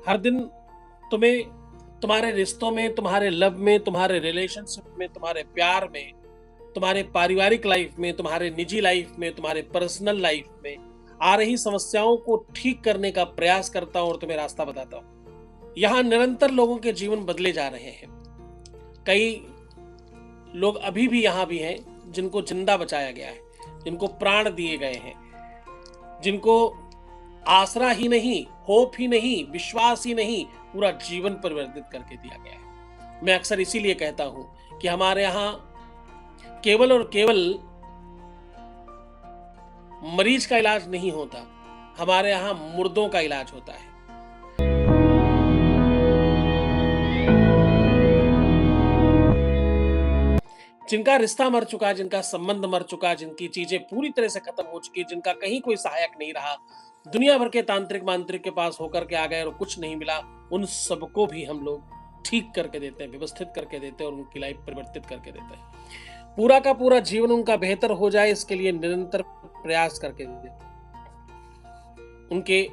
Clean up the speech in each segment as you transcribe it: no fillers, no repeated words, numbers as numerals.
हर दिन तुम्हें तुम्हारे रिश्तों में, तुम्हारे लव में, तुम्हारे रिलेशनशिप में, तुम्हारे प्यार में, तुम्हारे पारिवारिक लाइफ में, तुम्हारे निजी लाइफ में, तुम्हारे पर्सनल लाइफ में आ रही समस्याओं को ठीक करने का प्रयास करता हूं और तुम्हें रास्ता बताता हूं। यहां निरंतर लोगों के जीवन बदले जा रहे हैं। कई लोग अभी भी यहां भी हैं जिनको जिंदा बचाया गया है, जिनको प्राण दिए गए हैं, जिनको आसरा ही नहीं, होप ही नहीं, विश्वास ही नहीं, पूरा जीवन परिवर्तित करके दिया गया है। मैं अक्सर इसीलिए कहता हूं कि हमारे यहां केवल और केवल मरीज का इलाज नहीं होता, हमारे यहां मुर्दों का इलाज होता है। जिनका रिश्ता मर चुका, जिनका संबंध मर चुका, जिनकी चीजें पूरी तरह से खत्म हो चुकी, जिनका कहीं कोई सहायक नहीं रहा, दुनिया भर के तांत्रिक मांत्रिक के पास होकर के आ गए और कुछ नहीं मिला, उन सबको भी हम लोग ठीक करके देते हैं, व्यवस्थित करके देते हैं और उनकी लाइफ परिवर्तित करके देते हैं। पूरा का पूरा जीवन उनका बेहतर हो जाए, इसके लिए निरंतर प्रयास करके देते हैं। उनके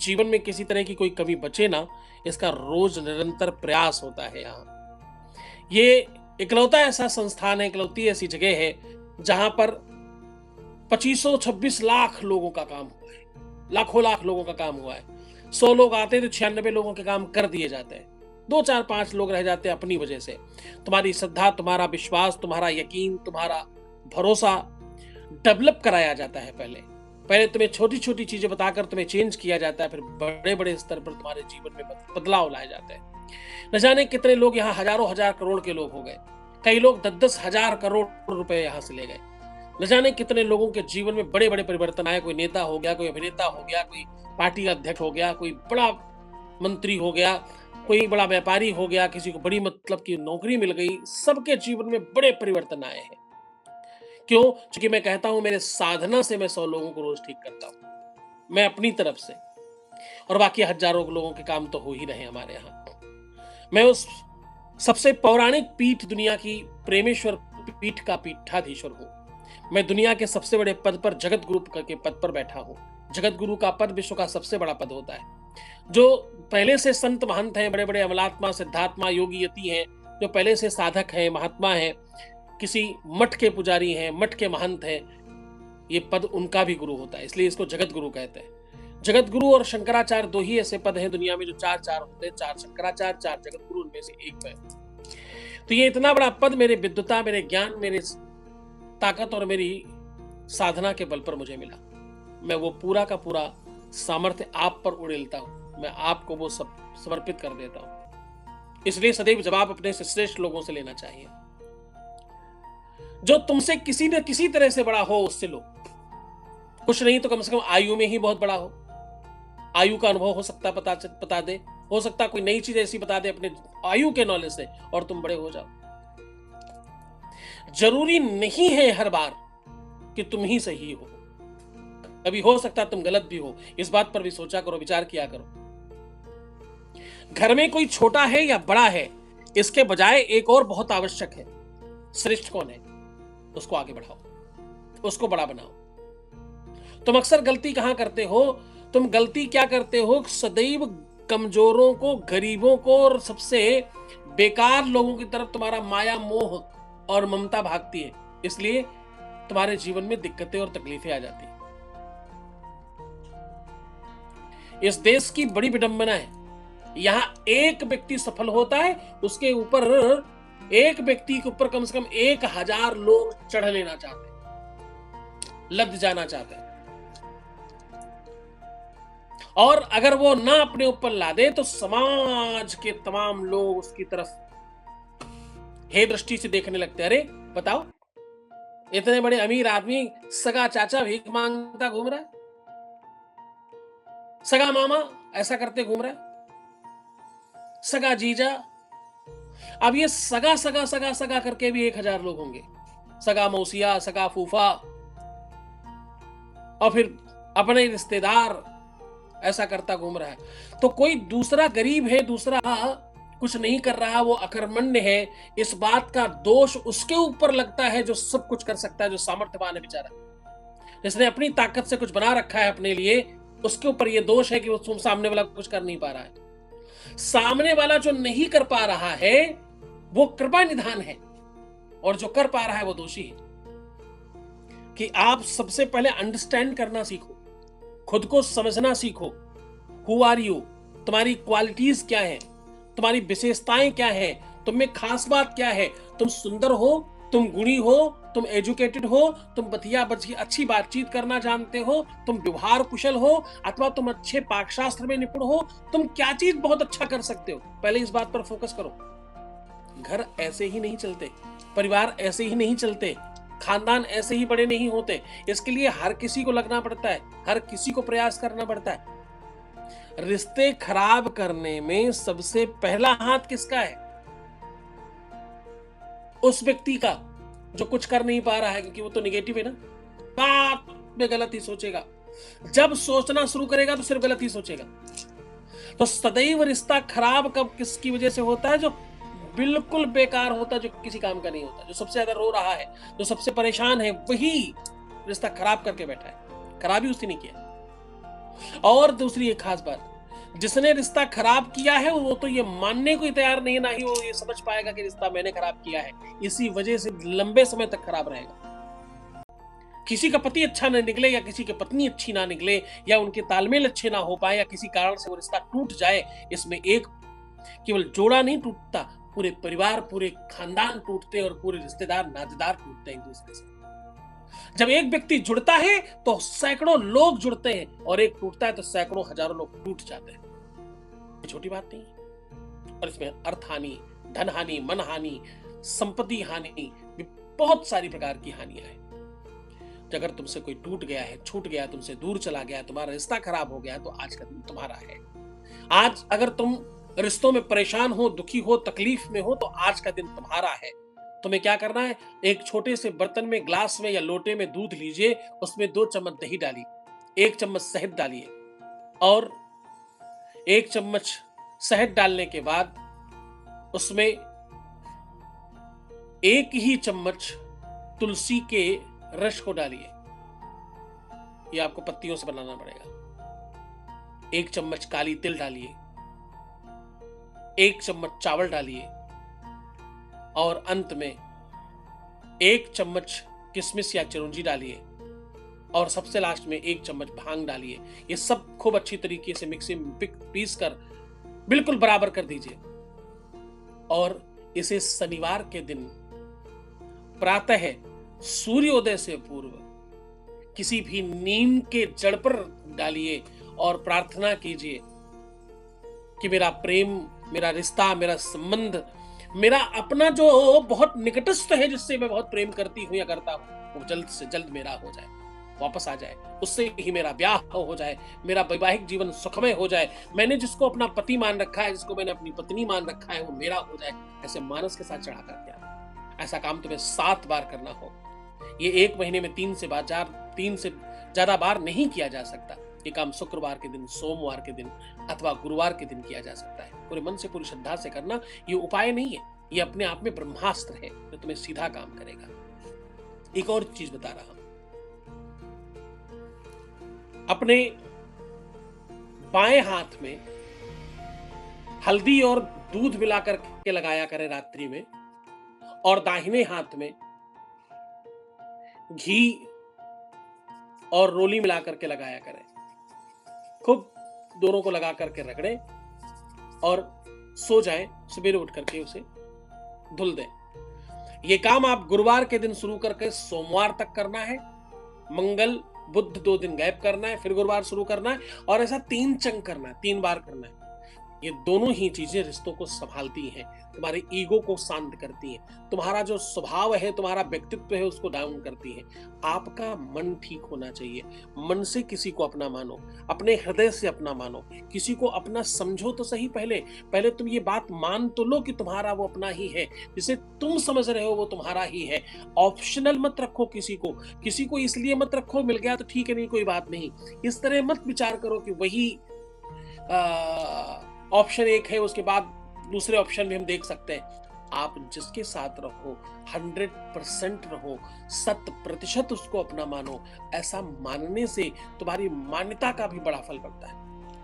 जीवन में किसी तरह की कोई कमी बचे ना, इसका रोज निरंतर प्रयास होता है। यहाँ ये इकलौता ऐसा संस्थान है, इकलौती ऐसी जगह है जहां पर 2526 लाख लोगों का काम हुआ है, लाखों लाख लोगों का काम हुआ है। 100 लोग आते तो 96 लोगों के काम कर दिए जाते हैं, 2 4 5 लोग रह जाते हैं अपनी वजह से। तुम्हारी श्रद्धा, तुम्हारा विश्वास, तुम्हारा यकीन, तुम्हारा भरोसा डेवलप कराया जाता है। पहले तुम्हें छोटी छोटी चीजें बताकर तुम्हें चेंज किया जाता है, फिर बड़े बड़े स्तर पर तुम्हारे जीवन में बदलाव लाए जाते हैं। न जाने कितने लोग यहाँ हजारों हजार करोड़ के लोग हो गए, कई लोग 10-10 हजार करोड़ रुपए यहाँ से ले गए। न जाने कितने लोगों के जीवन में बड़े बड़े परिवर्तन आए, कोई नेता हो गया, कोई अभिनेता हो गया, कोई पार्टी का अध्यक्ष हो गया, कोई बड़ा मंत्री हो गया, कोई बड़ा व्यापारी हो गया, किसी को बड़ी मतलब की नौकरी मिल गई। सबके जीवन में बड़े परिवर्तन आए हैं। क्यों? क्योंकि मैं कहता हूं मेरे साधना से मैं 100 लोगों को रोज ठीक करता हूं, मैं अपनी तरफ से, और बाकी हजारों लोगों के काम तो हो ही रहे हमारे यहाँ। मैं उस सबसे पौराणिक पीठ, दुनिया की प्रेमेश्वर पीठ का पीठाधीश्वर हूं। मैं दुनिया के सबसे बड़े पद पर, जगत गुरु के पद पर बैठा हूं। जगत गुरु का पद विश्व का सबसे बड़ा पद होता है। जो पहले से संत महंत हैं, बड़े बड़े अमलात्मा, सिद्धात्मा, योगी यति हैं, जो पहले से साधक हैं, महात्मा हैं, किसी मठ के पुजारी हैं, मठ के महंत हैं, ये पद उनका भी गुरु होता है, इसलिए इसको जगत गुरु कहते हैं। जगत गुरु और शंकराचार्य 2 ही ऐसे पद हैं दुनिया में जो 4 होते हैं, 4 शंकराचार्य, 4 जगत गुरु, उनमें से एक है। तो ये इतना बड़ा पद मेरे विद्वता, मेरे ज्ञान, मेरे ताकत और मेरी साधना के बल पर मुझे मिला। मैं वो पूरा का पूरा सामर्थ्य आप पर उड़ेलता हूं, मैं आपको वो सब समर्पित कर देता हूं। इसलिए सदैव जवाब अपने से श्रेष्ठ लोगों से लेना चाहिए। जो तुमसे किसी न किसी तरह से बड़ा हो उससे लो, कुछ नहीं तो कम से कम आयु में ही बहुत बड़ा हो। आयु का अनुभव हो सकता बता दे, हो सकता कोई नई चीज ऐसी बता दे अपने आयु के नॉलेज से, और तुम बड़े हो जाओ। जरूरी नहीं है हर बार कि तुम ही सही हो, कभी हो सकता तुम गलत भी हो। इस बात पर भी सोचा करो, विचार किया करो। घर में कोई छोटा है या बड़ा है, इसके बजाय एक और बहुत आवश्यक है, श्रेष्ठ कौन है, उसको आगे बढ़ाओ, उसको बड़ा बनाओ। तुम अक्सर गलती कहां करते हो? तुम गलती क्या करते हो? सदैव कमजोरों को, गरीबों को और सबसे बेकार लोगों की तरफ तुम्हारा माया, मोह और ममता भागती है, इसलिए तुम्हारे जीवन में दिक्कतें और तकलीफें आ जाती हैं। इस देश की बड़ी विडंबना है, यहां एक व्यक्ति सफल होता है, उसके ऊपर एक व्यक्ति के ऊपर कम से कम 1000 लोग चढ़ लेना चाहते हैं, लद जाना चाहते हैं। और अगर वो ना अपने ऊपर ला दे तो समाज के तमाम लोग उसकी तरफ हे दृष्टि से देखने लगते हैं। अरे बताओ, इतने बड़े अमीर आदमी, सगा चाचा भीख मांगता घूम रहा है, सगा मामा ऐसा करते घूम रहा है, सगा जीजा। अब ये सगा सगा सगा सगा करके भी 1000 लोग होंगे, सगा मौसिया, सगा फूफा, और फिर अपने रिश्तेदार, ऐसा करता घूम रहा है। तो कोई दूसरा गरीब है, दूसरा कुछ नहीं कर रहा, वो अकर्मण्य है, इस बात का दोष उसके ऊपर लगता है जो सब कुछ कर सकता है, जो सामर्थ्यवान है बेचारा, जिसने अपनी ताकत से कुछ बना रखा है अपने लिए, उसके ऊपर ये दोष है कि वो सामने वाला कुछ कर नहीं पा रहा है। सामने वाला जो नहीं कर पा रहा है वो कृपा निधान है, और जो कर पा रहा है वो दोषी है। कि आप सबसे पहले अंडरस्टैंड करना सीखो, खुद को समझना सीखो। हु आर यू, तुम्हारी क्वालिटीज क्या है, तुम्हारी विशेषताएं क्या है, तुम में खास बात क्या है। तुम सुंदर हो, तुम गुणी हो, तुम एजुकेटेड हो, तुम बतिया बची अच्छी बातचीत करना जानते हो, तुम व्यवहार कुशल हो, अथवा तुम अच्छे पाकशास्त्र में निपुण हो, तुम क्या चीज बहुत अच्छा कर सकते हो, पहले इस बात पर फोकस करो। घर ऐसे ही नहीं चलते, परिवार ऐसे ही नहीं चलते, खानदान ऐसे ही बड़े नहीं होते। इसके लिए हर किसी को लगना पड़ता है, हर किसी को प्रयास करना पड़ता है। रिश्ते खराब करने में सबसे पहला हाथ किसका है? उस व्यक्ति का जो कुछ कर नहीं पा रहा है, क्योंकि वो तो निगेटिव है ना, बात में गलत ही सोचेगा। जब सोचना शुरू करेगा तो सिर्फ गलत ही सोचेगा। तो सदैव रिश्ता खराब कब किसकी वजह से होता है? जो बिल्कुल बेकार होता, जो किसी काम का नहीं होता, जो सबसे ज्यादा रो रहा है, जो सबसे परेशान है, वही रिश्ता खराब करके बैठा है। खराबी उसने नहीं किया। और दूसरी एक खास बात, जिसने रिश्ता खराब किया है वो तो ये मानने को ही तैयार नहीं, ना ही वो ये समझ पाएगा कि रिश्ता मैंने खराब किया है। इसी वजह से लंबे समय तक खराब रहेगा। किसी का पति अच्छा ना निकले, या किसी की पत्नी अच्छी ना निकले, या उनके तालमेल अच्छे ना हो पाए, या किसी कारण से वो रिश्ता टूट जाए, इसमें एक केवल जोड़ा नहीं टूटता, पूरे परिवार, पूरे खानदान टूटते, और पूरे रिश्तेदार, नातेदार टूटते हैं एक दूसरे से। जब एक व्यक्ति जुड़ता है तो सैकड़ों लोग जुड़ते हैं, और एक टूटता है तो सैकड़ों हजारों लोग टूट जाते हैं। ये छोटी बात नहीं है। और इसमें अर्थ हानि, धन हानि, मन हानि, संपत्ति हानि, बहुत सारी प्रकार की हानियां हैं। अगर तुमसे कोई टूट गया है, छूट गया, तुमसे दूर चला गया, तुम्हारा रिश्ता खराब हो गया, तो आज का दिन तुम्हारा है। आज अगर तुम रिश्तों में परेशान हो, दुखी हो, तकलीफ में हो, तो आज का दिन तुम्हारा है। तुम्हें क्या करना है? एक छोटे से बर्तन में, ग्लास में या लोटे में दूध लीजिए, उसमें 2 चम्मच दही डालिए, 1 चम्मच शहद डालिए, और 1 चम्मच शहद डालने के बाद उसमें 1 ही चम्मच तुलसी के रस को डालिए। ये आपको पत्तियों से बनाना पड़ेगा। 1 चम्मच काली तिल डालिए, 1 चम्मच चावल डालिए, और अंत में 1 चम्मच किशमिश या चिरौंजी डालिए, और सबसे लास्ट में 1 चम्मच भांग डालिए। ये सब खूब अच्छी तरीके से मिक्सी में पीस कर बिल्कुल बराबर कर दीजिए, और इसे शनिवार के दिन प्रातः सूर्योदय से पूर्व किसी भी नीम के जड़ पर डालिए, और प्रार्थना कीजिए कि मेरा प्रेम, मेरा रिश्ता, मेरा संबंध, मेरा अपना जो बहुत निकटस्थ है, जिससे मैं बहुत प्रेम करती हूं या करता हूं, वो जल्द से जल्द मेरा हो जाए, वापस आ जाए, उससे ही मेरा ब्याह हो जाए, मेरा वैवाहिक जीवन सुखमय हो जाए। मैंने जिसको अपना पति मान रखा है, जिसको मैंने अपनी पत्नी मान रखा है, वो मेरा हो जाए। ऐसे मानस के साथ चढ़ा करके आना। ऐसा काम तुम्हें 7 बार करना हो। ये 1 महीने में 3 से ज्यादा बार नहीं किया जा सकता। ये काम शुक्रवार के दिन, सोमवार के दिन अथवा गुरुवार के दिन किया जा सकता है। पूरे मन से, पूरी श्रद्धा से करना। ये उपाय नहीं है, ये अपने आप में ब्रह्मास्त्र है जो तुम्हें सीधा काम करेगा। एक और चीज बता रहा हूं, अपने बाएं हाथ में हल्दी और दूध मिलाकर के लगाया करें रात्रि में, और दाहिने हाथ में घी और रोली मिलाकर के लगाया करें। खूब दोनों को लगा करके रगड़ें और सो जाएं। सवेरे उठ करके उसे धुल दें। ये काम आप गुरुवार के दिन शुरू करके सोमवार तक करना है। मंगल बुध 2 दिन गैप करना है, फिर गुरुवार शुरू करना है, और ऐसा 3 चंक करना है, 3 बार करना है। ये दोनों ही चीजें रिश्तों को संभालती हैं, तुम्हारे ईगो को शांत करती हैं, तुम्हारा जो स्वभाव है, तुम्हारा व्यक्तित्व है, उसको डाउन करती हैं। आपका मन ठीक होना चाहिए। मन से किसी को अपना मानो, अपने हृदय से अपना मानो, किसी को अपना समझो तो सही। पहले तुम ये बात मान तो लो कि तुम्हारा वो अपना ही है, जिसे तुम समझ रहे हो वो तुम्हारा ही है। ऑप्शनल मत रखो किसी को इसलिए मत रखो, मिल गया तो ठीक है, नहीं कोई बात नहीं। इस तरह मत विचार करो कि वही ऑप्शन 1 है, उसके बाद दूसरे ऑप्शन भी हम देख सकते हैं। आप जिसके साथ रहो 100% रहो, 100% उसको अपना मानो। ऐसा मानने से तुम्हारी मान्यता का भी बड़ा फल पड़ता है।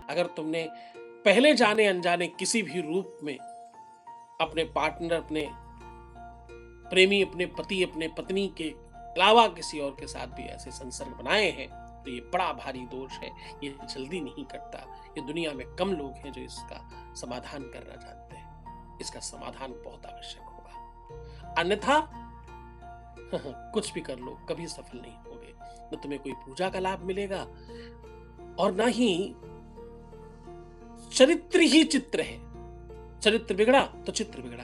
अगर तुमने पहले जाने अनजाने किसी भी रूप में अपने पार्टनर, अपने प्रेमी, अपने पति, अपने पत्नी के अलावा किसी और के साथ भी ऐसे संसर्ग बनाए हैं, तो ये बड़ा भारी दोष है। ये जल्दी नहीं कटता। ये दुनिया में कम लोग हैं जो इसका समाधान करना जानते हैं। इसका समाधान बहुत आवश्यक होगा, अन्यथा कुछ भी कर लो कभी सफल नहीं होगे। न तुम्हें कोई पूजा का लाभ मिलेगा और ना ही चरित्र ही चित्र है। चरित्र बिगड़ा तो चित्र बिगड़ा,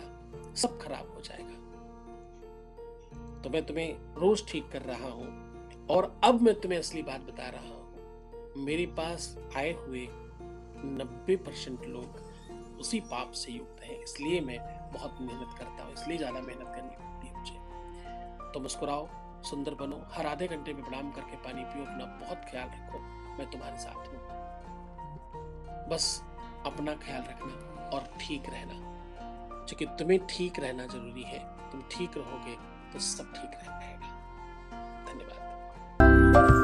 सब खराब हो जाएगा। तो मैं तुम्हें रोज ठीक कर रहा हूं और अब मैं तुम्हें असली बात बता रहा हूं। मेरे पास आए हुए 90% लोग उसी पाप से युक्त हैं, इसलिए मैं बहुत मेहनत करता हूं, इसलिए ज्यादा मेहनत करनी पड़ती है मुझे। तो मुस्कुराओ, सुंदर बनो, हर आधे घंटे में प्रणाम करके पानी पियो, अपना बहुत ख्याल रखो, मैं तुम्हारे साथ हूं। बस अपना ख्याल रखना और ठीक रहना, क्योंकि तुम्हें ठीक रहना जरूरी है। तुम ठीक रहोगे तो सब ठीक रहेगा। धन्यवाद।